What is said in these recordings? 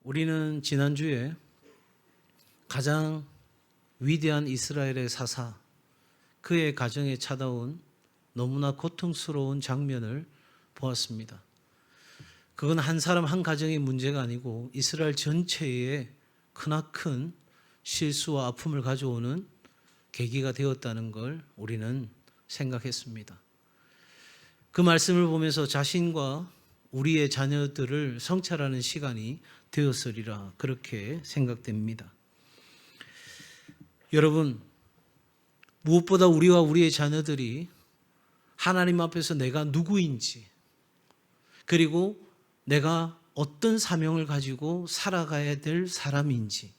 우리는 지난주에 가장 위대한 이스라엘의 사사, 그의 가정에 찾아온 너무나 고통스러운 장면을 보았습니다. 그건 한 사람 한 가정의 문제가 아니고 이스라엘 전체에 크나큰 실수와 아픔을 가져오는 계기가 되었다는 걸 우리는 생각했습니다. 그 말씀을 보면서 자신과 우리의 자녀들을 성찰하는 시간이 되었으리라 그렇게 생각됩니다. 여러분, 무엇보다 우리와 우리의 자녀들이 하나님 앞에서 내가 누구인지, 그리고 내가 어떤 사명을 가지고 살아가야 될 사람인지,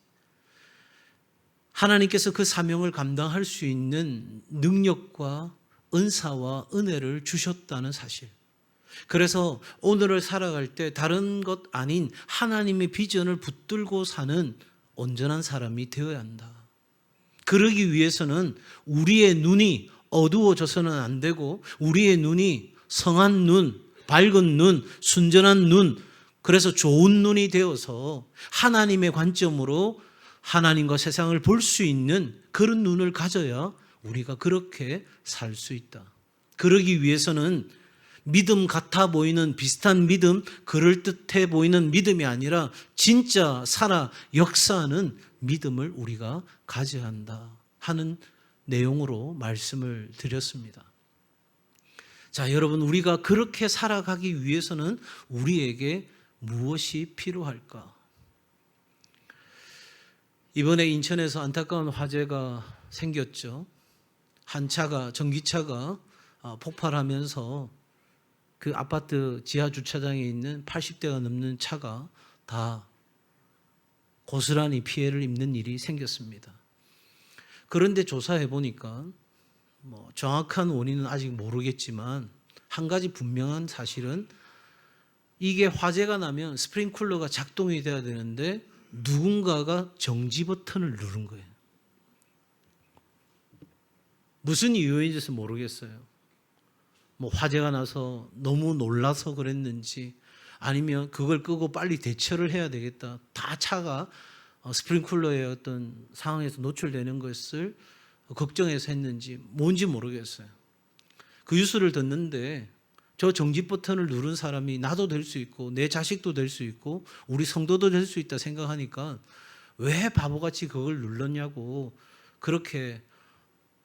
하나님께서 그 사명을 감당할 수 있는 능력과 은사와 은혜를 주셨다는 사실. 그래서 오늘을 살아갈 때 다른 것 아닌 하나님의 비전을 붙들고 사는 온전한 사람이 되어야 한다. 그러기 위해서는 우리의 눈이 어두워져서는 안 되고, 우리의 눈이 성한 눈, 밝은 눈, 순전한 눈, 그래서 좋은 눈이 되어서 하나님의 관점으로 하나님과 세상을 볼 수 있는 그런 눈을 가져야 우리가 그렇게 살 수 있다. 그러기 위해서는 믿음 같아 보이는 비슷한 믿음, 그럴듯해 보이는 믿음이 아니라 진짜 살아 역사하는 믿음을 우리가 가져야 한다 하는 내용으로 말씀을 드렸습니다. 자, 여러분, 우리가 그렇게 살아가기 위해서는 우리에게 무엇이 필요할까? 이번에 인천에서 안타까운 화재가 생겼죠. 한 차가, 전기차가 폭발하면서 그 아파트 지하 주차장에 있는 80대가 넘는 차가 다 고스란히 피해를 입는 일이 생겼습니다. 그런데 조사해 보니까 정확한 원인은 아직 모르겠지만 한 가지 분명한 사실은 이게 화재가 나면 스프링클러가 작동이 돼야 되는데 누군가가 정지 버튼을 누른 거예요. 무슨 이유인지 모르겠어요. 화재가 나서 너무 놀라서 그랬는지, 아니면 그걸 끄고 빨리 대처를 해야 되겠다. 다 차가 스프링클러의 어떤 상황에서 노출되는 것을 걱정해서 했는지 뭔지 모르겠어요. 그 뉴스를 듣는데 저 정지 버튼을 누른 사람이 나도 될 수 있고 내 자식도 될 수 있고 우리 성도도 될 수 있다 생각하니까 왜 바보같이 그걸 눌렀냐고 그렇게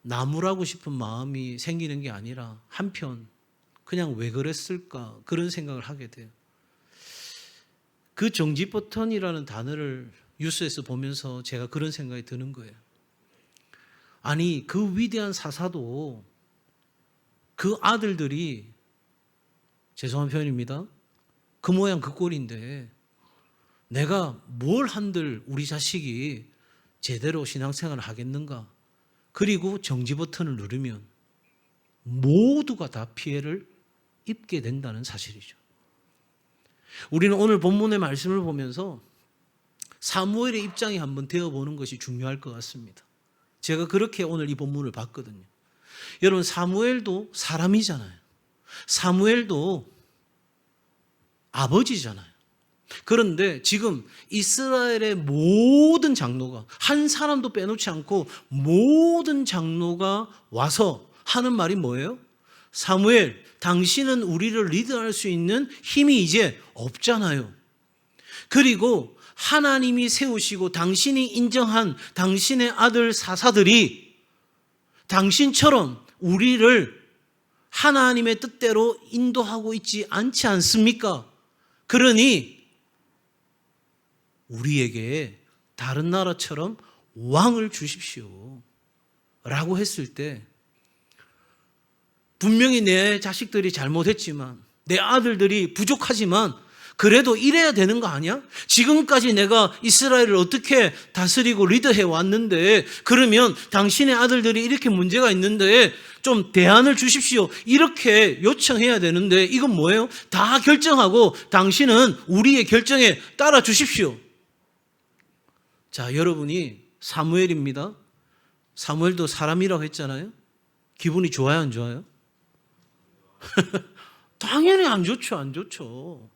나무라고 싶은 마음이 생기는 게 아니라 한편 그냥 왜 그랬을까 그런 생각을 하게 돼요. 그 정지 버튼이라는 단어를 뉴스에서 보면서 제가 그런 생각이 드는 거예요. 아니, 그 위대한 사사도 그 아들들이, 죄송한 표현입니다, 그 모양 그 꼴인데 내가 뭘 한들 우리 자식이 제대로 신앙생활을 하겠는가? 그리고 정지 버튼을 누르면 모두가 다 피해를 입게 된다는 사실이죠. 우리는 오늘 본문의 말씀을 보면서 사무엘의 입장이 한번 되어보는 것이 중요할 것 같습니다. 제가 그렇게 오늘 이 본문을 봤거든요. 여러분, 사무엘도 사람이잖아요. 사무엘도 아버지잖아요. 그런데 지금 이스라엘의 모든 장로가, 한 사람도 빼놓지 않고 모든 장로가 와서 하는 말이 뭐예요? 사무엘, 당신은 우리를 리드할 수 있는 힘이 이제 없잖아요. 그리고 하나님이 세우시고 당신이 인정한 당신의 아들 사사들이 당신처럼 우리를 하나님의 뜻대로 인도하고 있지 않지 않습니까? 그러니 우리에게 다른 나라처럼 왕을 주십시오 라고 했을 때, 분명히 내 자식들이 잘못했지만, 내 아들들이 부족하지만 그래도 이래야 되는 거 아니야? 지금까지 내가 이스라엘을 어떻게 다스리고 리드해 왔는데, 그러면 당신의 아들들이 이렇게 문제가 있는데 좀 대안을 주십시오 이렇게 요청해야 되는데, 이건 뭐예요? 다 결정하고 당신은 우리의 결정에 따라 주십시오. 자, 여러분이 사무엘입니다. 사무엘도 사람이라고 했잖아요. 기분이 좋아요, 안 좋아요? 당연히 안 좋죠, 안 좋죠.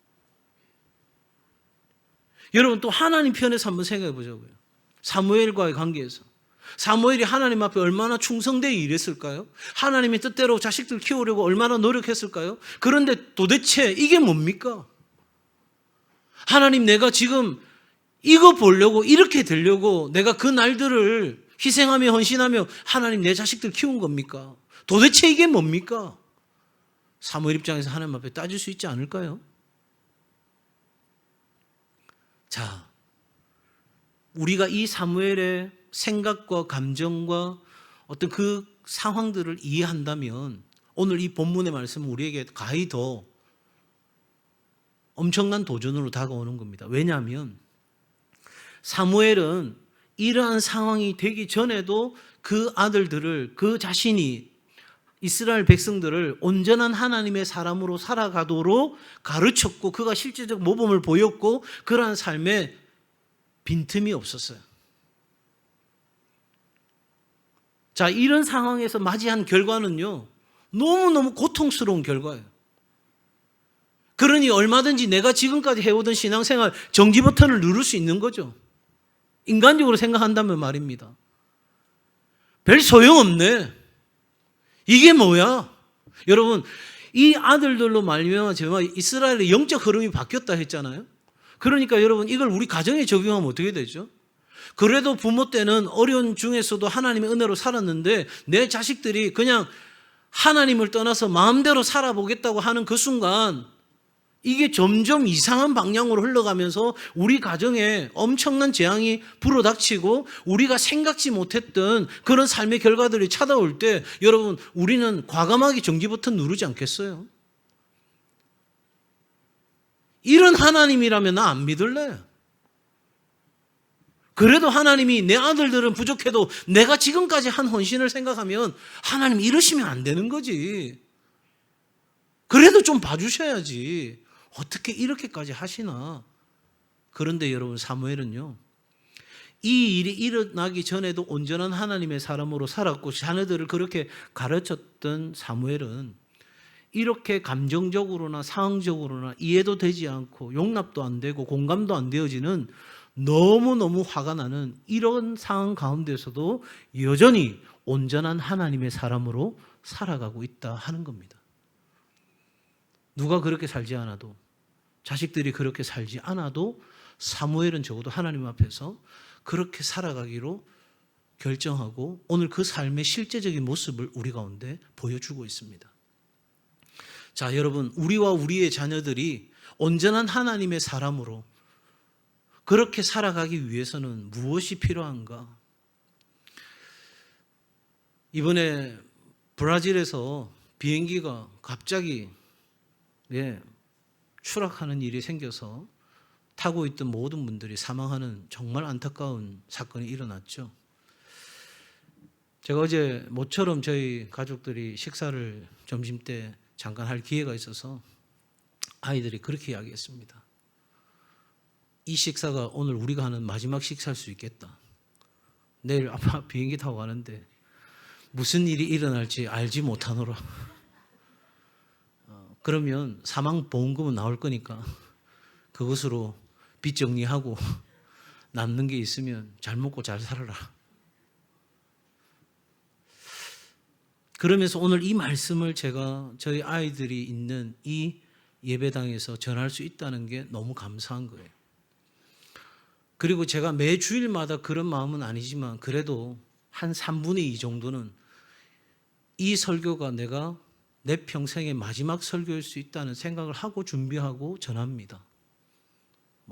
여러분 또 하나님 편에서 한번 생각해 보자고요. 사무엘과의 관계에서. 사무엘이 하나님 앞에 얼마나 충성되어 일했을까요? 하나님의 뜻대로 자식들 키우려고 얼마나 노력했을까요? 그런데 도대체 이게 뭡니까? 하나님, 내가 지금 이거 보려고, 이렇게 되려고 내가 그 날들을 희생하며 헌신하며 하나님 내 자식들 키운 겁니까? 도대체 이게 뭡니까? 사무엘 입장에서 하나님 앞에 따질 수 있지 않을까요? 자, 우리가 이 사무엘의 생각과 감정과 어떤 그 상황들을 이해한다면 오늘 이 본문의 말씀은 우리에게 가히 더 엄청난 도전으로 다가오는 겁니다. 왜냐하면 사무엘은 이러한 상황이 되기 전에도 그 아들들을, 그 자신이 이스라엘 백성들을 온전한 하나님의 사람으로 살아가도록 가르쳤고 그가 실제적 모범을 보였고 그러한 삶에 빈틈이 없었어요. 자, 이런 상황에서 맞이한 결과는요, 너무너무 고통스러운 결과예요. 그러니 얼마든지 내가 지금까지 해오던 신앙생활 정지 버튼을 누를 수 있는 거죠. 인간적으로 생각한다면 말입니다. 별 소용없네. 이게 뭐야? 여러분, 이 아들들로 말미암아 정말 이스라엘의 영적 흐름이 바뀌었다 했잖아요. 그러니까 여러분, 이걸 우리 가정에 적용하면 어떻게 되죠? 그래도 부모 때는 어려운 중에서도 하나님의 은혜로 살았는데 내 자식들이 그냥 하나님을 떠나서 마음대로 살아보겠다고 하는 그 순간 이게 점점 이상한 방향으로 흘러가면서 우리 가정에 엄청난 재앙이 불어닥치고 우리가 생각지 못했던 그런 삶의 결과들이 찾아올 때 여러분, 우리는 과감하게 정지 버튼 누르지 않겠어요? 이런 하나님이라면 나 안 믿을래. 그래도 하나님이 내 아들들은 부족해도 내가 지금까지 한 헌신을 생각하면 하나님 이러시면 안 되는 거지. 그래도 좀 봐주셔야지. 어떻게 이렇게까지 하시나. 그런데 여러분, 사무엘은요, 이 일이 일어나기 전에도 온전한 하나님의 사람으로 살았고 자녀들을 그렇게 가르쳤던 사무엘은 이렇게 감정적으로나 상황적으로나 이해도 되지 않고 용납도 안 되고 공감도 안 되어지는 너무너무 화가 나는 이런 상황 가운데서도 여전히 온전한 하나님의 사람으로 살아가고 있다 하는 겁니다. 누가 그렇게 살지 않아도, 자식들이 그렇게 살지 않아도 사무엘은 적어도 하나님 앞에서 그렇게 살아가기로 결정하고 오늘 그 삶의 실제적인 모습을 우리 가운데 보여주고 있습니다. 자, 여러분, 우리와 우리의 자녀들이 온전한 하나님의 사람으로 그렇게 살아가기 위해서는 무엇이 필요한가? 이번에 브라질에서 비행기가 갑자기 추락하는 일이 생겨서 타고 있던 모든 분들이 사망하는 정말 안타까운 사건이 일어났죠. 제가 어제 모처럼 저희 가족들이 식사를 점심때 잠깐 할 기회가 있어서 아이들이 그렇게 이야기했습니다. 이 식사가 오늘 우리가 하는 마지막 식사일 수 있겠다. 내일 아빠 비행기 타고 가는데 무슨 일이 일어날지 알지 못하노라. 그러면 사망보험금은 나올 거니까 그것으로 빚 정리하고 남는 게 있으면 잘 먹고 잘 살아라. 그러면서 오늘 이 말씀을 제가 저희 아이들이 있는 이 예배당에서 전할 수 있다는 게 너무 감사한 거예요. 그리고 제가 매 주일마다 그런 마음은 아니지만 그래도 한 3분의 2 정도는 이 설교가 내가 내 평생의 마지막 설교일 수 있다는 생각을 하고 준비하고 전합니다.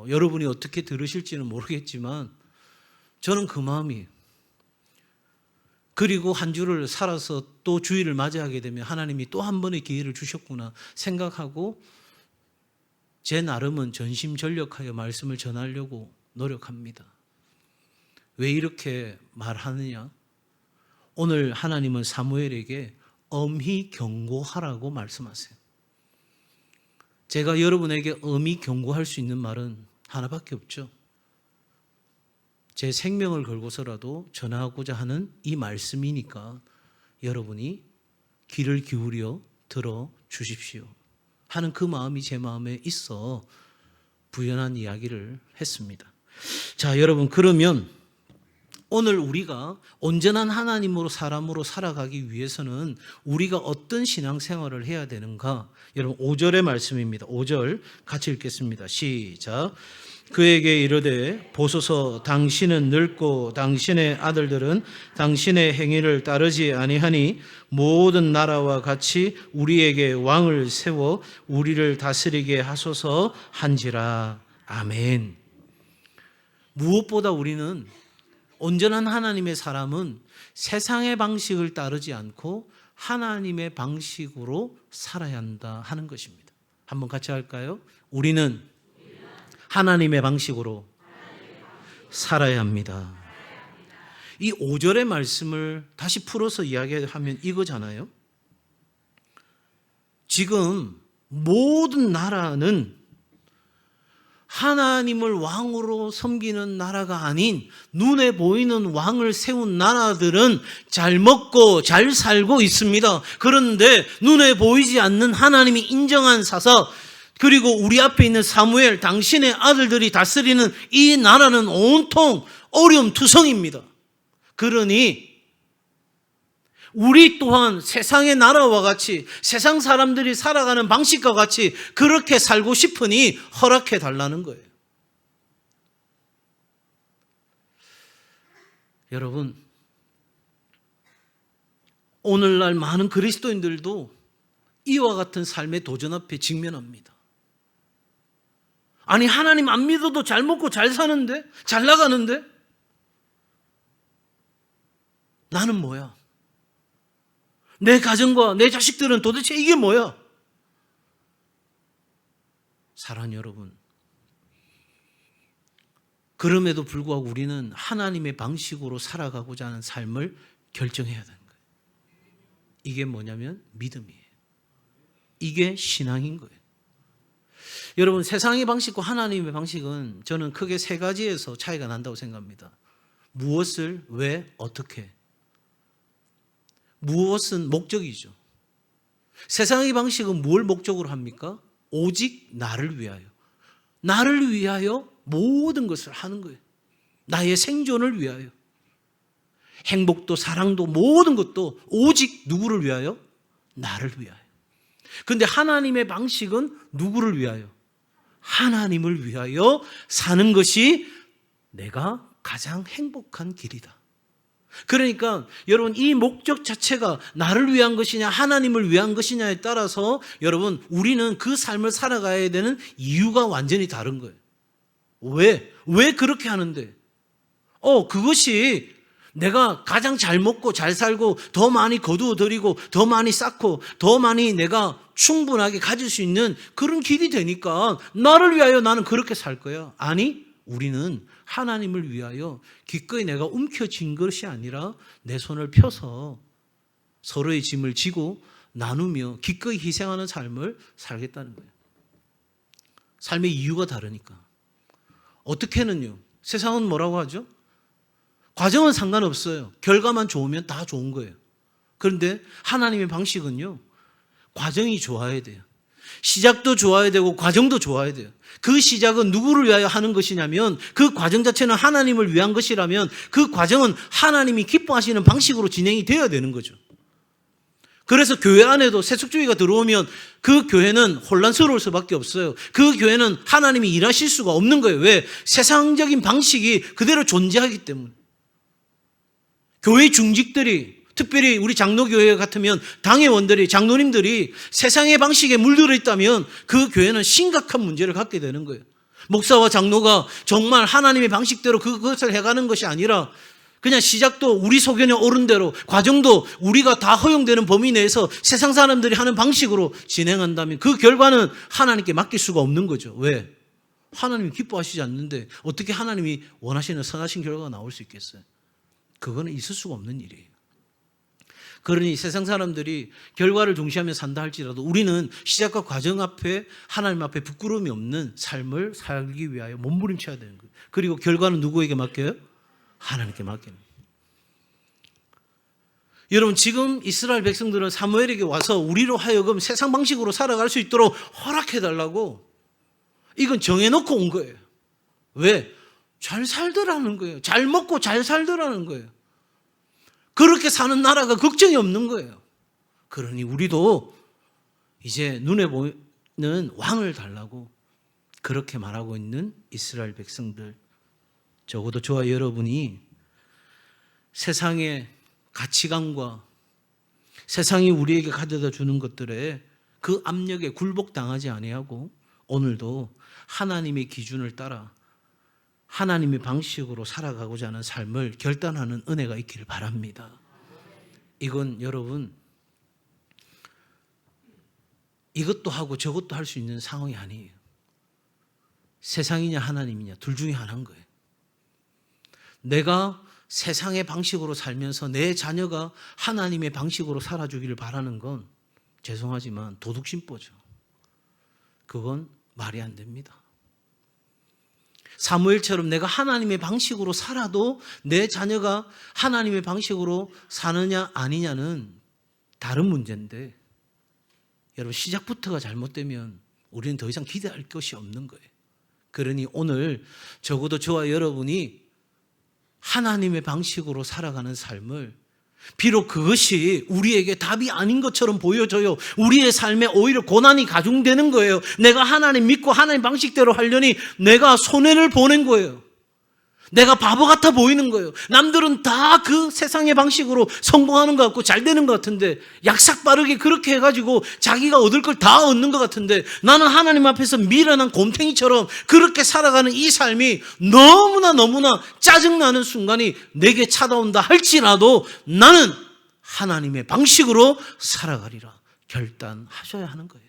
여러분이 어떻게 들으실지는 모르겠지만 저는 그 마음이에요. 그리고 한 주를 살아서 또 주일을 맞이하게 되면 하나님이 또 한 번의 기회를 주셨구나 생각하고 제 나름은 전심전력하여 말씀을 전하려고 노력합니다. 왜 이렇게 말하느냐? 오늘 하나님은 사무엘에게 엄히 경고하라고 말씀하세요. 제가 여러분에게 엄히 경고할 수 있는 말은 하나밖에 없죠. 제 생명을 걸고서라도 전하고자 하는 이 말씀이니까 여러분이 귀를 기울여 들어 주십시오 하는 그 마음이 제 마음에 있어 부연한 이야기를 했습니다. 자, 여러분, 그러면 오늘 우리가 온전한 하나님으로 사람으로 살아가기 위해서는 우리가 어떤 신앙생활을 해야 되는가? 여러분 5절의 말씀입니다. 5절 같이 읽겠습니다. 시작. 그에게 이르되 보소서 당신은 늙고 당신의 아들들은 당신의 행위를 따르지 아니하니 모든 나라와 같이 우리에게 왕을 세워 우리를 다스리게 하소서 한지라. 아멘. 무엇보다 우리는 온전한 하나님의 사람은 세상의 방식을 따르지 않고 하나님의 방식으로 살아야 한다 하는 것입니다. 한번 같이 할까요? 우리는 하나님의 방식으로 살아야 합니다. 이 5절의 말씀을 다시 풀어서 이야기하면 이거잖아요. 지금 모든 나라는 하나님을 왕으로 섬기는 나라가 아닌 눈에 보이는 왕을 세운 나라들은 잘 먹고 잘 살고 있습니다. 그런데 눈에 보이지 않는 하나님이 인정한 사사, 그리고 우리 앞에 있는 사무엘, 당신의 아들들이 다스리는 이 나라는 온통 어려움투성입니다. 그러니 우리 또한 세상의 나라와 같이 세상 사람들이 살아가는 방식과 같이 그렇게 살고 싶으니 허락해 달라는 거예요. 여러분, 오늘날 많은 그리스도인들도 이와 같은 삶의 도전 앞에 직면합니다. 아니, 하나님 안 믿어도 잘 먹고 잘 사는데, 잘 나가는데 나는 뭐야? 내 가정과 내 자식들은 도대체 이게 뭐야? 사랑하는 여러분, 그럼에도 불구하고 우리는 하나님의 방식으로 살아가고자 하는 삶을 결정해야 되는 거예요. 이게 뭐냐면 믿음이에요. 이게 신앙인 거예요. 여러분, 세상의 방식과 하나님의 방식은 저는 크게 세 가지에서 차이가 난다고 생각합니다. 무엇을, 왜, 어떻게. 무엇은 목적이죠. 세상의 방식은 뭘 목적으로 합니까? 오직 나를 위하여. 나를 위하여 모든 것을 하는 거예요. 나의 생존을 위하여. 행복도 사랑도 모든 것도 오직 누구를 위하여? 나를 위하여. 그런데 하나님의 방식은 누구를 위하여? 하나님을 위하여 사는 것이 내가 가장 행복한 길이다. 그러니까 여러분, 이 목적 자체가 나를 위한 것이냐 하나님을 위한 것이냐에 따라서 여러분, 우리는 그 삶을 살아가야 되는 이유가 완전히 다른 거예요. 왜 그렇게 하는데? 그것이 내가 가장 잘 먹고 잘 살고 더 많이 거두어들이고 더 많이 쌓고 더 많이 내가 충분하게 가질 수 있는 그런 길이 되니까 나를 위하여 나는 그렇게 살 거야. 아니, 우리는 하나님을 위하여 기꺼이 내가 움켜쥔 것이 아니라 내 손을 펴서 서로의 짐을 지고 나누며 기꺼이 희생하는 삶을 살겠다는 거예요. 삶의 이유가 다르니까. 어떻게는요? 세상은 뭐라고 하죠? 과정은 상관없어요. 결과만 좋으면 다 좋은 거예요. 그런데 하나님의 방식은요, 과정이 좋아야 돼요. 시작도 좋아야 되고 과정도 좋아야 돼요. 그 시작은 누구를 위하여 하는 것이냐면, 그 과정 자체는 하나님을 위한 것이라면 그 과정은 하나님이 기뻐하시는 방식으로 진행이 되어야 되는 거죠. 그래서 교회 안에도 세속주의가 들어오면 그 교회는 혼란스러울 수밖에 없어요. 그 교회는 하나님이 일하실 수가 없는 거예요. 왜? 세상적인 방식이 그대로 존재하기 때문에. 교회 중직들이, 특별히 우리 장로교회 같으면 당회원들이, 장로님들이 세상의 방식에 물들어 있다면 그 교회는 심각한 문제를 갖게 되는 거예요. 목사와 장로가 정말 하나님의 방식대로 그것을 해가는 것이 아니라 그냥 시작도 우리 소견에 옳은 대로, 과정도 우리가 다 허용되는 범위 내에서 세상 사람들이 하는 방식으로 진행한다면 그 결과는 하나님께 맡길 수가 없는 거죠. 왜? 하나님이 기뻐하시지 않는데 어떻게 하나님이 원하시는 선하신 결과가 나올 수 있겠어요? 그거는 있을 수가 없는 일이에요. 그러니 세상 사람들이 결과를 중시하며 산다 할지라도 우리는 시작과 과정 앞에 하나님 앞에 부끄러움이 없는 삶을 살기 위하여 몸부림쳐야 되는 거예요. 그리고 결과는 누구에게 맡겨요? 하나님께 맡기는 거예요. 여러분, 지금 이스라엘 백성들은 사무엘에게 와서 우리로 하여금 세상 방식으로 살아갈 수 있도록 허락해달라고 이건 정해놓고 온 거예요. 왜? 잘 살더라는 거예요. 잘 먹고 잘 살더라는 거예요. 그렇게 사는 나라가 걱정이 없는 거예요. 그러니 우리도 이제 눈에 보이는 왕을 달라고 그렇게 말하고 있는 이스라엘 백성들, 적어도 저와 여러분이 세상의 가치관과 세상이 우리에게 가져다 주는 것들에 그 압력에 굴복당하지 아니하고 오늘도 하나님의 기준을 따라 하나님의 방식으로 살아가고자 하는 삶을 결단하는 은혜가 있기를 바랍니다. 이건 여러분 이것도 하고 저것도 할 수 있는 상황이 아니에요. 세상이냐 하나님이냐 둘 중에 하나인 거예요. 내가 세상의 방식으로 살면서 내 자녀가 하나님의 방식으로 살아주기를 바라는 건 죄송하지만 도둑심보죠. 그건 말이 안 됩니다. 사무엘처럼 내가 하나님의 방식으로 살아도 내 자녀가 하나님의 방식으로 사느냐 아니냐는 다른 문제인데 여러분 시작부터가 잘못되면 우리는 더 이상 기대할 것이 없는 거예요. 그러니 오늘 적어도 저와 여러분이 하나님의 방식으로 살아가는 삶을 비록 그것이 우리에게 답이 아닌 것처럼 보여져요. 우리의 삶에 오히려 고난이 가중되는 거예요. 내가 하나님 믿고 하나님 방식대로 하려니 내가 손해를 보는 거예요. 내가 바보 같아 보이는 거예요. 남들은 다 그 세상의 방식으로 성공하는 것 같고 잘 되는 것 같은데 약삭 빠르게 그렇게 해가지고 자기가 얻을 걸 다 얻는 것 같은데 나는 하나님 앞에서 미련한 곰탱이처럼 그렇게 살아가는 이 삶이 너무나 짜증나는 순간이 내게 찾아온다 할지라도 나는 하나님의 방식으로 살아가리라 결단하셔야 하는 거예요.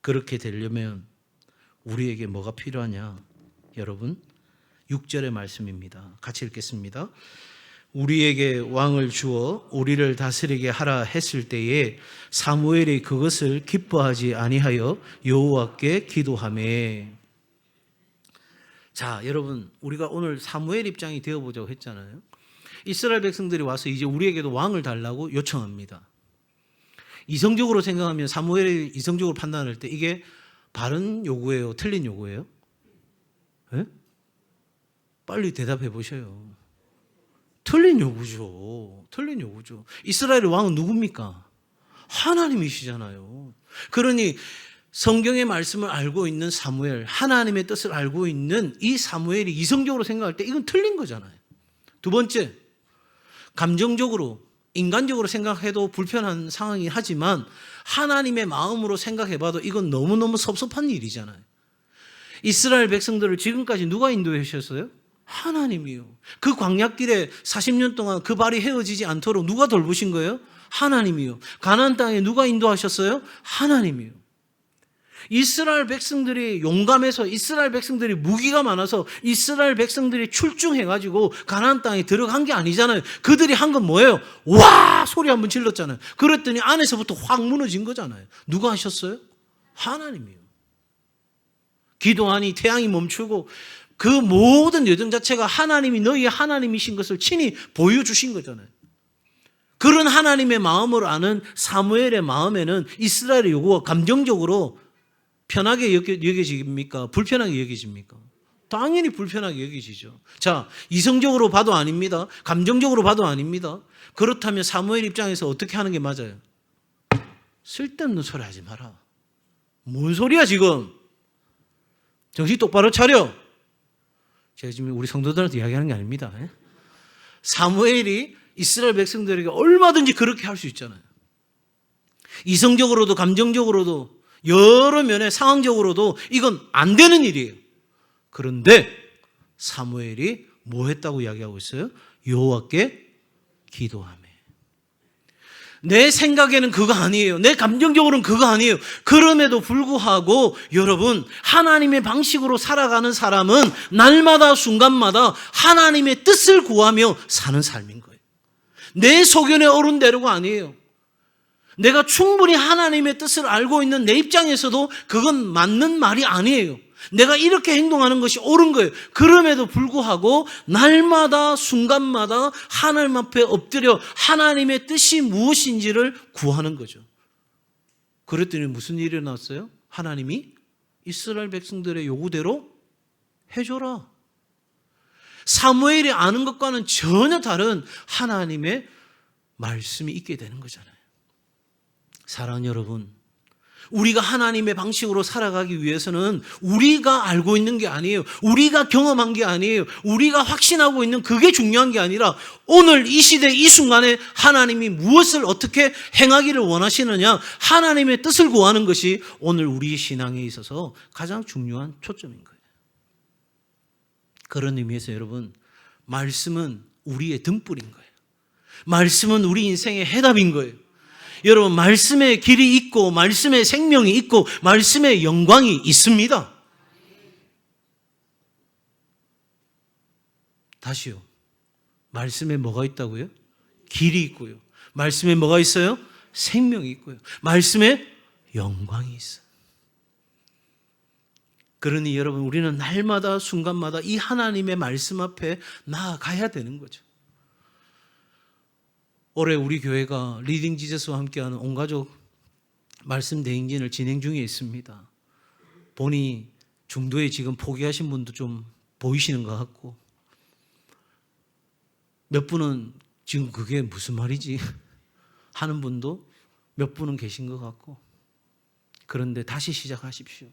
그렇게 되려면 우리에게 뭐가 필요하냐? 여러분 6절의 말씀입니다. 같이 읽겠습니다. 우리에게 왕을 주어 우리를 다스리게 하라 했을 때에 사무엘이 그것을 기뻐하지 아니하여 여호와께 기도하매. 자, 여러분 우리가 오늘 사무엘 입장이 되어보자고 했잖아요. 이스라엘 백성들이 와서 이제 우리에게도 왕을 달라고 요청합니다. 이성적으로 생각하면 사무엘이 이성적으로 판단할 때 이게 바른 요구예요? 틀린 요구예요? 네? 빨리 대답해 보셔요. 틀린 요구죠. 틀린 요구죠. 이스라엘의 왕은 누굽니까? 하나님이시잖아요. 그러니 성경의 말씀을 알고 있는 사무엘, 하나님의 뜻을 알고 있는 이 사무엘이 이성적으로 생각할 때 이건 틀린 거잖아요. 두 번째, 감정적으로, 인간적으로 생각해도 불편한 상황이긴 하지만 하나님의 마음으로 생각해봐도 이건 너무너무 섭섭한 일이잖아요. 이스라엘 백성들을 지금까지 누가 인도해 주셨어요? 하나님이요. 그 광야길에 40년 동안 그 발이 헤어지지 않도록 누가 돌보신 거예요? 하나님이요. 가나안 땅에 누가 인도하셨어요? 하나님이요. 이스라엘 백성들이 용감해서 이스라엘 백성들이 무기가 많아서 이스라엘 백성들이 출중해가지고 가나안 땅에 들어간 게 아니잖아요. 그들이 한 건 뭐예요? 와! 소리 한번 질렀잖아요. 그랬더니 안에서부터 확 무너진 거잖아요. 누가 하셨어요? 하나님이요. 기도하니 태양이 멈추고 그 모든 여정 자체가 하나님이 너희의 하나님이신 것을 친히 보여주신 거잖아요. 그런 하나님의 마음을 아는 사무엘의 마음에는 이스라엘의 요구가 감정적으로 편하게 여겨집니까? 불편하게 여겨집니까? 당연히 불편하게 여겨지죠. 자, 이성적으로 봐도 아닙니다. 감정적으로 봐도 아닙니다. 그렇다면 사무엘 입장에서 어떻게 하는 게 맞아요? 쓸데없는 소리 하지 마라. 뭔 소리야 지금? 정신 똑바로 차려. 제가 지금 우리 성도들한테 이야기하는 게 아닙니다. 사무엘이 이스라엘 백성들에게 얼마든지 그렇게 할 수 있잖아요. 이성적으로도 감정적으로도 여러 면에 상황적으로도 이건 안 되는 일이에요. 그런데 사무엘이 뭐 했다고 이야기하고 있어요? 여호와께 기도하며. 내 생각에는 그거 아니에요. 내 감정적으로는 그거 아니에요. 그럼에도 불구하고 여러분 하나님의 방식으로 살아가는 사람은 날마다 순간마다 하나님의 뜻을 구하며 사는 삶인 거예요. 내 소견에 오른 대로가 아니에요. 내가 충분히 하나님의 뜻을 알고 있는 내 입장에서도 그건 맞는 말이 아니에요. 내가 이렇게 행동하는 것이 옳은 거예요. 그럼에도 불구하고 날마다 순간마다 하나님 앞에 엎드려 하나님의 뜻이 무엇인지를 구하는 거죠. 그랬더니 무슨 일이 일어났어요? 하나님이 이스라엘 백성들의 요구대로 해줘라. 사무엘이 아는 것과는 전혀 다른 하나님의 말씀이 있게 되는 거잖아요. 사랑하는 여러분, 우리가 하나님의 방식으로 살아가기 위해서는 우리가 알고 있는 게 아니에요. 우리가 경험한 게 아니에요. 우리가 확신하고 있는 그게 중요한 게 아니라 오늘 이 시대 이 순간에 하나님이 무엇을 어떻게 행하기를 원하시느냐, 하나님의 뜻을 구하는 것이 오늘 우리 신앙에 있어서 가장 중요한 초점인 거예요. 그런 의미에서 여러분, 말씀은 우리의 등불인 거예요. 말씀은 우리 인생의 해답인 거예요. 여러분, 말씀의 길이 있고 말씀의 생명이 있고 말씀의 영광이 있습니다. 다시요. 말씀에 뭐가 있다고요? 길이 있고요. 말씀에 뭐가 있어요? 생명이 있고요. 말씀에 영광이 있어요. 그러니 여러분, 우리는 날마다 순간마다 이 하나님의 말씀 앞에 나아가야 되는 거죠. 올해 우리 교회가 리딩 지저스와 함께하는 온가족 말씀 대행진을 진행 중에 있습니다. 보니 중도에 지금 포기하신 분도 좀 보이시는 것 같고, 몇 분은 지금 그게 무슨 말이지 하는 분도 몇 분은 계신 것 같고, 그런데 다시 시작하십시오.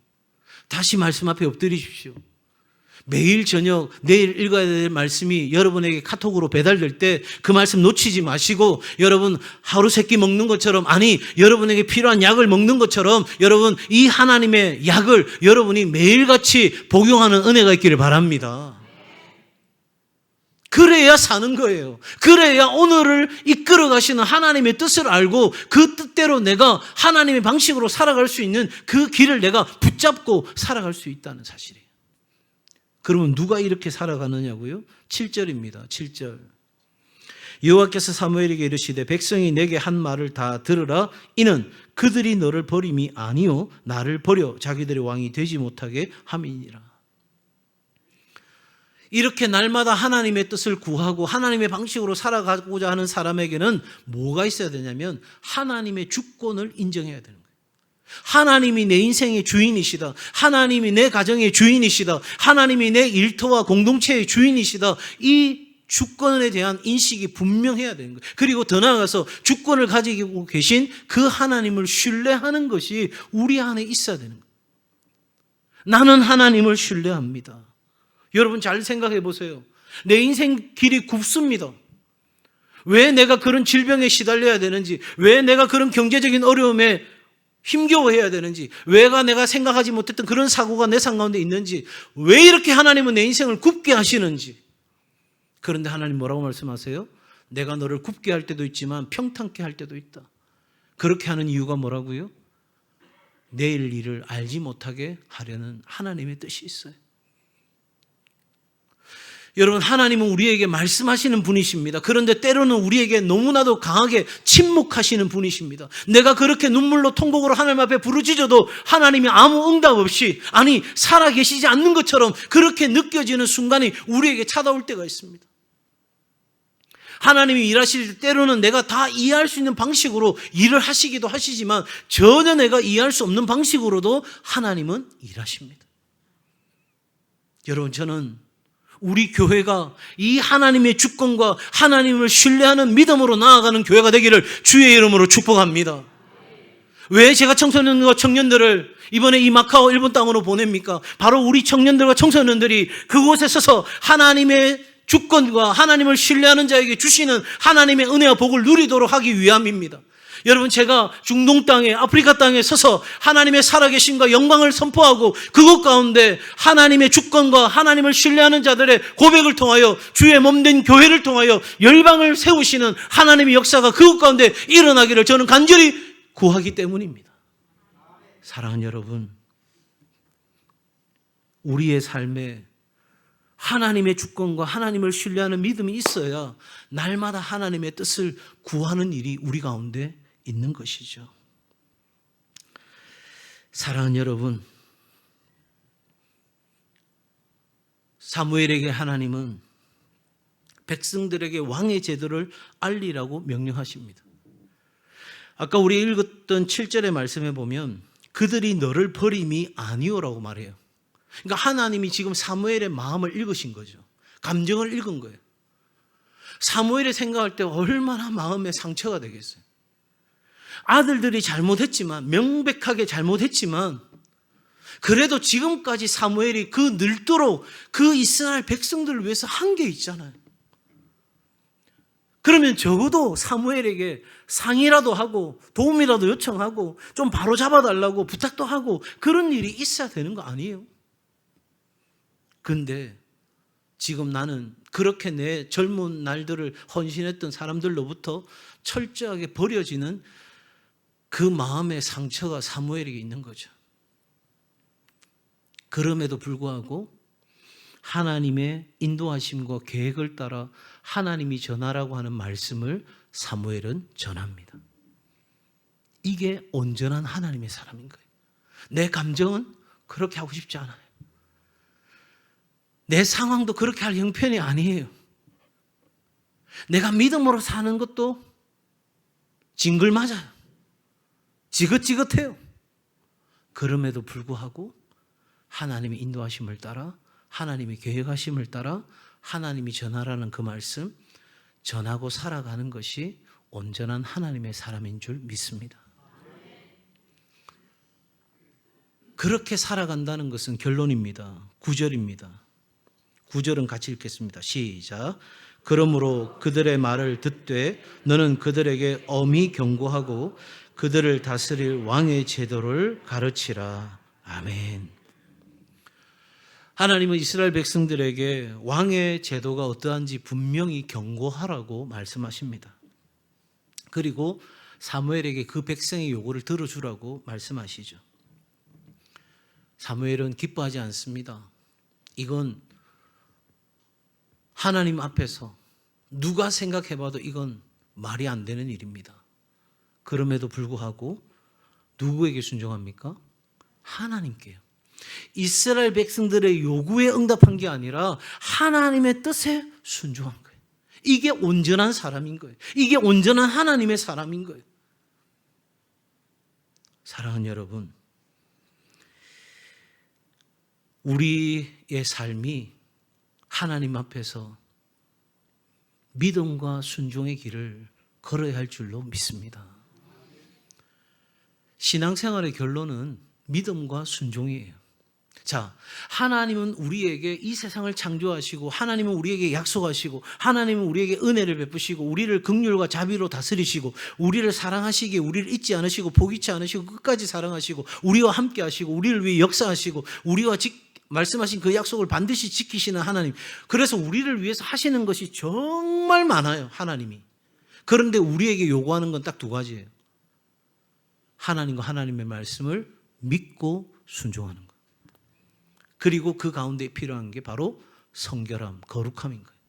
다시 말씀 앞에 엎드리십시오. 매일 저녁 내일 읽어야 될 말씀이 여러분에게 카톡으로 배달될 때 그 말씀 놓치지 마시고, 여러분 하루 세끼 먹는 것처럼, 아니 여러분에게 필요한 약을 먹는 것처럼 여러분 이 하나님의 약을 여러분이 매일같이 복용하는 은혜가 있기를 바랍니다. 그래야 사는 거예요. 그래야 오늘을 이끌어 가시는 하나님의 뜻을 알고 그 뜻대로 내가 하나님의 방식으로 살아갈 수 있는 그 길을 내가 붙잡고 살아갈 수 있다는 사실이에요. 그러면 누가 이렇게 살아가느냐고요? 7절입니다. 7절. 여호와께서 사무엘에게 이르시되 백성이 내게 한 말을 다 들으라. 이는 그들이 너를 버림이 아니요 나를 버려 자기들의 왕이 되지 못하게 함이니라. 이렇게 날마다 하나님의 뜻을 구하고 하나님의 방식으로 살아가고자 하는 사람에게는 뭐가 있어야 되냐면 하나님의 주권을 인정해야 되는 거예요. 하나님이 내 인생의 주인이시다. 하나님이 내 가정의 주인이시다. 하나님이 내 일터와 공동체의 주인이시다. 이 주권에 대한 인식이 분명해야 되는 거예요. 그리고 더 나아가서 주권을 가지고 계신 그 하나님을 신뢰하는 것이 우리 안에 있어야 되는 거예요. 나는 하나님을 신뢰합니다. 여러분 잘 생각해 보세요. 내 인생 길이 굽습니다. 왜 내가 그런 질병에 시달려야 되는지, 왜 내가 그런 경제적인 어려움에 힘겨워해야 되는지, 왜가 내가 생각하지 못했던 그런 사고가 내 삶 가운데 있는지, 왜 이렇게 하나님은 내 인생을 굽게 하시는지. 그런데 하나님 뭐라고 말씀하세요? 내가 너를 굽게 할 때도 있지만 평탄케 할 때도 있다. 그렇게 하는 이유가 뭐라고요? 내일 일을 알지 못하게 하려는 하나님의 뜻이 있어요. 여러분, 하나님은 우리에게 말씀하시는 분이십니다. 그런데 때로는 우리에게 너무나도 강하게 침묵하시는 분이십니다. 내가 그렇게 눈물로 통곡으로 하나님 앞에 부르짖어도 하나님이 아무 응답 없이, 아니 살아계시지 않는 것처럼 그렇게 느껴지는 순간이 우리에게 찾아올 때가 있습니다. 하나님이 일하실 때 때로는 내가 다 이해할 수 있는 방식으로 일을 하시기도 하시지만 전혀 내가 이해할 수 없는 방식으로도 하나님은 일하십니다. 여러분, 저는 우리 교회가 이 하나님의 주권과 하나님을 신뢰하는 믿음으로 나아가는 교회가 되기를 주의 이름으로 축복합니다. 왜 제가 청소년과 청년들을 이번에 이 마카오 일본 땅으로 보냅니까? 바로 우리 청년들과 청소년들이 그곳에 서서 하나님의 주권과 하나님을 신뢰하는 자에게 주시는 하나님의 은혜와 복을 누리도록 하기 위함입니다. 여러분, 제가 중동 땅에, 아프리카 땅에 서서 하나님의 살아계심과 영광을 선포하고 그것 가운데 하나님의 주권과 하나님을 신뢰하는 자들의 고백을 통하여 주의 몸된 교회를 통하여 열방을 세우시는 하나님의 역사가 그것 가운데 일어나기를 저는 간절히 구하기 때문입니다. 사랑하는 여러분, 우리의 삶에 하나님의 주권과 하나님을 신뢰하는 믿음이 있어야 날마다 하나님의 뜻을 구하는 일이 우리 가운데 있는 것이죠. 사랑하는 여러분, 사무엘에게 하나님은 백성들에게 왕의 제도를 알리라고 명령하십니다. 아까 우리 읽었던 7절의 말씀에 보면 그들이 너를 버림이 아니오라고 말해요. 그러니까 하나님이 지금 사무엘의 마음을 읽으신 거죠. 감정을 읽은 거예요. 사무엘이 생각할 때 얼마나 마음에 상처가 되겠어요. 아들들이 잘못했지만, 명백하게 잘못했지만, 그래도 지금까지 사무엘이 그 늙도록 그 이스라엘 백성들을 위해서 한 게 있잖아요. 그러면 적어도 사무엘에게 상의라도 하고 도움이라도 요청하고 좀 바로 잡아달라고 부탁도 하고 그런 일이 있어야 되는 거 아니에요? 근데 지금 나는 그렇게 내 젊은 날들을 헌신했던 사람들로부터 철저하게 버려지는 그 마음의 상처가 사무엘에게 있는 거죠. 그럼에도 불구하고 하나님의 인도하심과 계획을 따라 하나님이 전하라고 하는 말씀을 사무엘은 전합니다. 이게 온전한 하나님의 사람인 거예요. 내 감정은 그렇게 하고 싶지 않아요. 내 상황도 그렇게 할 형편이 아니에요. 내가 믿음으로 사는 것도 징글맞아요. 지긋지긋해요. 그럼에도 불구하고 하나님의 인도하심을 따라, 하나님의 계획하심을 따라 하나님이 전하라는 그 말씀 전하고 살아가는 것이 온전한 하나님의 사람인 줄 믿습니다. 그렇게 살아간다는 것은 결론입니다. 9절입니다. 9절은 같이 읽겠습니다. 시작. 그러므로 그들의 말을 듣되 너는 그들에게 엄히 경고하고 그들을 다스릴 왕의 제도를 가르치라. 아멘. 하나님은 이스라엘 백성들에게 왕의 제도가 어떠한지 분명히 경고하라고 말씀하십니다. 그리고 사무엘에게 그 백성의 요구를 들어주라고 말씀하시죠. 사무엘은 기뻐하지 않습니다. 이건 하나님 앞에서 누가 생각해봐도 이건 말이 안 되는 일입니다. 그럼에도 불구하고 누구에게 순종합니까? 하나님께요. 이스라엘 백성들의 요구에 응답한 게 아니라 하나님의 뜻에 순종한 거예요. 이게 온전한 사람인 거예요. 이게 온전한 하나님의 사람인 거예요. 사랑하는 여러분, 우리의 삶이 하나님 앞에서 믿음과 순종의 길을 걸어야 할 줄로 믿습니다. 신앙생활의 결론은 믿음과 순종이에요. 자, 하나님은 우리에게 이 세상을 창조하시고 하나님은 우리에게 약속하시고 하나님은 우리에게 은혜를 베푸시고 우리를 긍휼과 자비로 다스리시고 우리를 사랑하시기에 우리를 잊지 않으시고 포기치 않으시고 끝까지 사랑하시고 우리와 함께 하시고 우리를 위해 역사하시고 우리와 말씀하신 그 약속을 반드시 지키시는 하나님. 그래서 우리를 위해서 하시는 것이 정말 많아요, 하나님이. 그런데 우리에게 요구하는 건 딱 두 가지예요. 하나님과 하나님의 말씀을 믿고 순종하는 것. 그리고 그 가운데 필요한 게 바로 성결함, 거룩함인 거예요.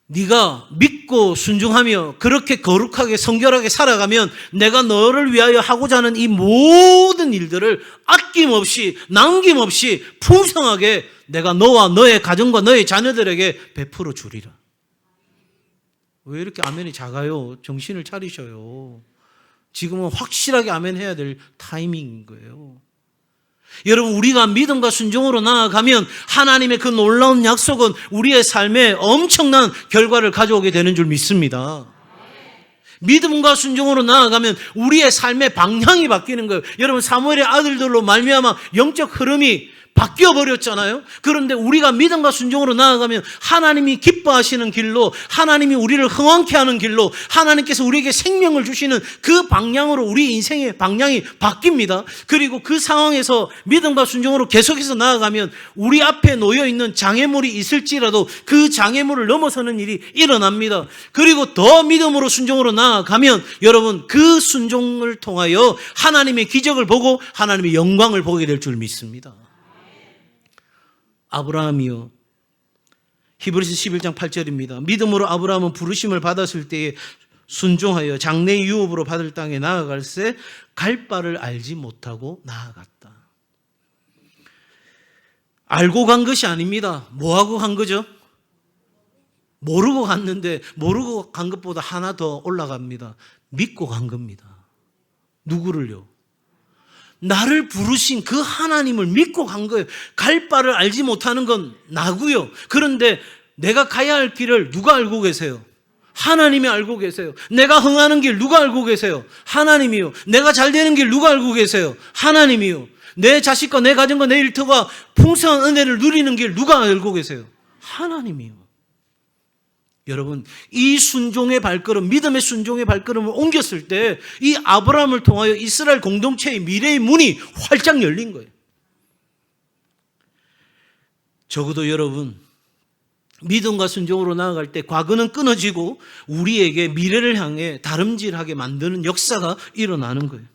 네가 믿고 순종하며 그렇게 거룩하게 성결하게 살아가면 내가 너를 위하여 하고자 하는 이 모든 일들을 아낌없이 남김없이 풍성하게 내가 너와 너의 가정과 너의 자녀들에게 베풀어 주리라. 왜 이렇게 아멘이 작아요? 정신을 차리셔요. 지금은 확실하게 아멘 해야 될 타이밍인 거예요. 여러분, 우리가 믿음과 순종으로 나아가면 하나님의 그 놀라운 약속은 우리의 삶에 엄청난 결과를 가져오게 되는 줄 믿습니다. 믿음과 순종으로 나아가면 우리의 삶의 방향이 바뀌는 거예요. 여러분, 사무엘의 아들들로 말미암아 영적 흐름이 바뀌어 버렸잖아요. 그런데 우리가 믿음과 순종으로 나아가면 하나님이 기뻐하시는 길로, 하나님이 우리를 흥왕케 하는 길로, 하나님께서 우리에게 생명을 주시는 그 방향으로 우리 인생의 방향이 바뀝니다. 그리고 그 상황에서 믿음과 순종으로 계속해서 나아가면 우리 앞에 놓여있는 장애물이 있을지라도 그 장애물을 넘어서는 일이 일어납니다. 그리고 더 믿음으로 순종으로 나아가면 여러분, 그 순종을 통하여 하나님의 기적을 보고 하나님의 영광을 보게 될 줄 믿습니다. 아브라함이요, 히브리서 11장 8절입니다. 믿음으로 아브라함은 부르심을 받았을 때에 순종하여 장래의 유업으로 받을 땅에 나아갈새 갈 바를 알지 못하고 나아갔다. 알고 간 것이 아닙니다. 뭐하고 간 거죠? 모르고 갔는데 모르고 간 것보다 하나 더 올라갑니다. 믿고 간 겁니다. 누구를요? 나를 부르신 그 하나님을 믿고 간 거예요. 갈 바를 알지 못하는 건 나고요. 그런데 내가 가야 할 길을 누가 알고 계세요? 하나님이 알고 계세요. 내가 흥하는 길 누가 알고 계세요? 하나님이요. 내가 잘 되는 길 누가 알고 계세요? 하나님이요. 내 자식과 내 가정과 내 일터가 풍성한 은혜를 누리는 길 누가 알고 계세요? 하나님이요. 여러분, 이 순종의 발걸음, 믿음의 순종의 발걸음을 옮겼을 때 이 아브라함을 통하여 이스라엘 공동체의 미래의 문이 활짝 열린 거예요. 적어도 여러분, 믿음과 순종으로 나아갈 때 과거는 끊어지고 우리에게 미래를 향해 다름질하게 만드는 역사가 일어나는 거예요.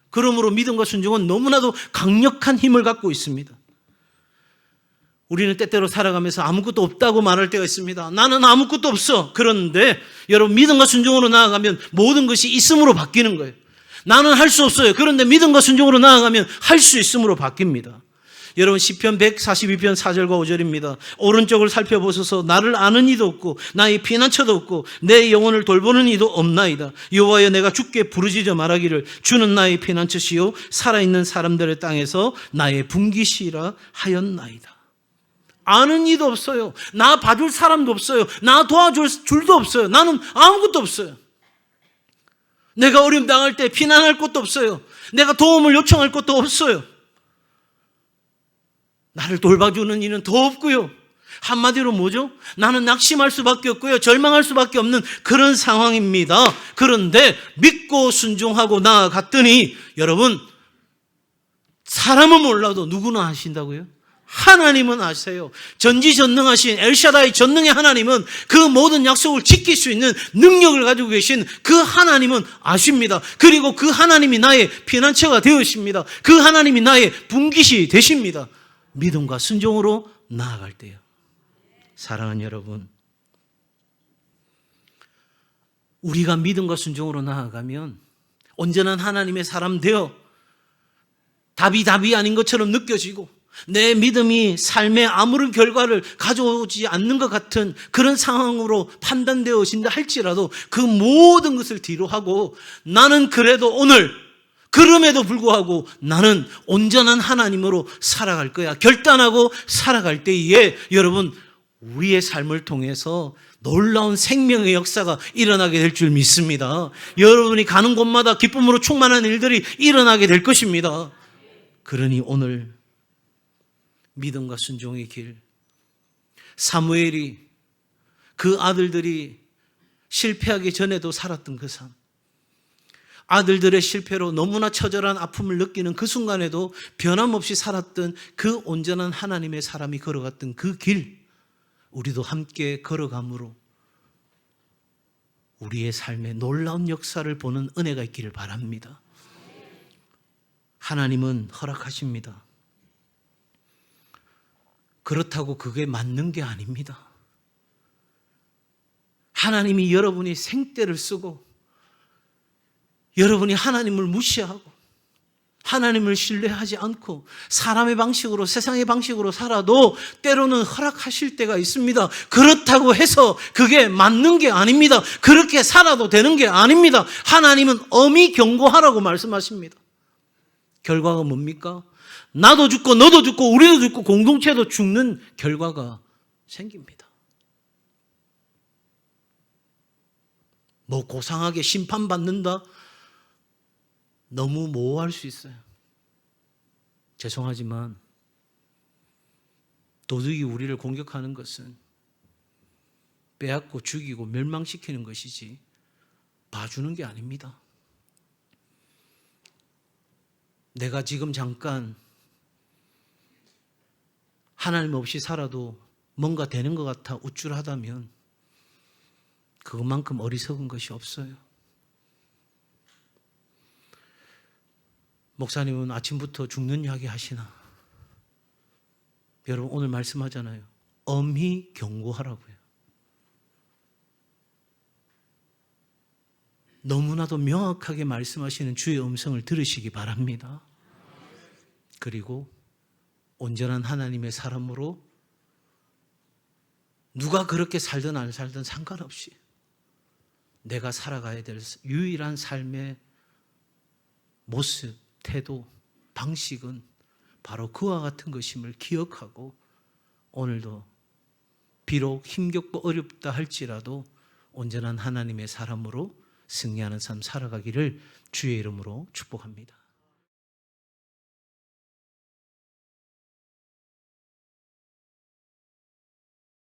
그러므로 믿음과 순종은 너무나도 강력한 힘을 갖고 있습니다. 우리는 때때로 살아가면서 아무것도 없다고 말할 때가 있습니다. 나는 아무것도 없어. 그런데 여러분, 믿음과 순종으로 나아가면 모든 것이 있음으로 바뀌는 거예요. 나는 할 수 없어요. 그런데 믿음과 순종으로 나아가면 할 수 있음으로 바뀝니다. 여러분, 시편 142편 4절과 5절입니다. 오른쪽을 살펴보소서. 나를 아는 이도 없고 나의 피난처도 없고 내 영혼을 돌보는 이도 없나이다. 여호와여, 내가 주께 부르짖어 말하기를 주는 나의 피난처시요 살아있는 사람들의 땅에서 나의 분기시라 하였나이다. 아는 이도 없어요. 나 봐줄 사람도 없어요. 나 도와줄 줄도 없어요. 나는 아무것도 없어요. 내가 어려움 당할 때 피난할 곳도 없어요. 내가 도움을 요청할 곳도 없어요. 나를 돌봐주는 이는 더 없고요. 한마디로 뭐죠? 나는 낙심할 수밖에 없고요. 절망할 수밖에 없는 그런 상황입니다. 그런데 믿고 순종하고 나아갔더니 여러분, 사람은 몰라도 누구나 아신다고요? 하나님은 아세요. 전지전능하신 엘샤다이 전능의 하나님은 그 모든 약속을 지킬 수 있는 능력을 가지고 계신 그 하나님은 아십니다. 그리고 그 하나님이 나의 피난처가 되으십니다. 그 하나님이 나의 분깃이 되십니다. 믿음과 순종으로 나아갈 때요. 사랑하는 여러분, 우리가 믿음과 순종으로 나아가면 온전한 하나님의 사람 되어 답이 아닌 것처럼 느껴지고 내 믿음이 삶에 아무런 결과를 가져오지 않는 것 같은 그런 상황으로 판단되어진다 할지라도 그 모든 것을 뒤로 하고 나는 그래도 오늘 그럼에도 불구하고 나는 온전한 하나님으로 살아갈 거야 결단하고 살아갈 때에 여러분, 우리의 삶을 통해서 놀라운 생명의 역사가 일어나게 될 줄 믿습니다. 여러분이 가는 곳마다 기쁨으로 충만한 일들이 일어나게 될 것입니다. 그러니 오늘 믿음과 순종의 길, 사무엘이 그 아들들이 실패하기 전에도 살았던 그 삶, 아들들의 실패로 너무나 처절한 아픔을 느끼는 그 순간에도 변함없이 살았던 그 온전한 하나님의 사람이 걸어갔던 그 길, 우리도 함께 걸어감으로 우리의 삶에 놀라운 역사를 보는 은혜가 있기를 바랍니다. 하나님은 허락하십니다. 그렇다고 그게 맞는 게 아닙니다. 하나님이 여러분이 생떼를 쓰고 여러분이 하나님을 무시하고 하나님을 신뢰하지 않고 사람의 방식으로 세상의 방식으로 살아도 때로는 허락하실 때가 있습니다. 그렇다고 해서 그게 맞는 게 아닙니다. 그렇게 살아도 되는 게 아닙니다. 하나님은 엄히 경고하라고 말씀하십니다. 결과가 뭡니까? 나도 죽고 너도 죽고 우리도 죽고 공동체도 죽는 결과가 생깁니다. 뭐 고상하게 심판받는다? 너무 모호할 수 있어요. 죄송하지만 도둑이 우리를 공격하는 것은 빼앗고 죽이고 멸망시키는 것이지 봐주는 게 아닙니다. 내가 지금 잠깐 하나님 없이 살아도 뭔가 되는 것 같아 우쭐하다면 그것만큼 어리석은 것이 없어요. 목사님은 아침부터 죽는 이야기 하시나? 여러분, 오늘 말씀하잖아요. 엄히 경고하라고요. 너무나도 명확하게 말씀하시는 주의 음성을 들으시기 바랍니다. 그리고 온전한 하나님의 사람으로 누가 그렇게 살든 안 살든 상관없이 내가 살아가야 될 유일한 삶의 모습, 태도, 방식은 바로 그와 같은 것임을 기억하고 오늘도 비록 힘겹고 어렵다 할지라도 온전한 하나님의 사람으로 승리하는 삶 살아가기를 주의 이름으로 축복합니다.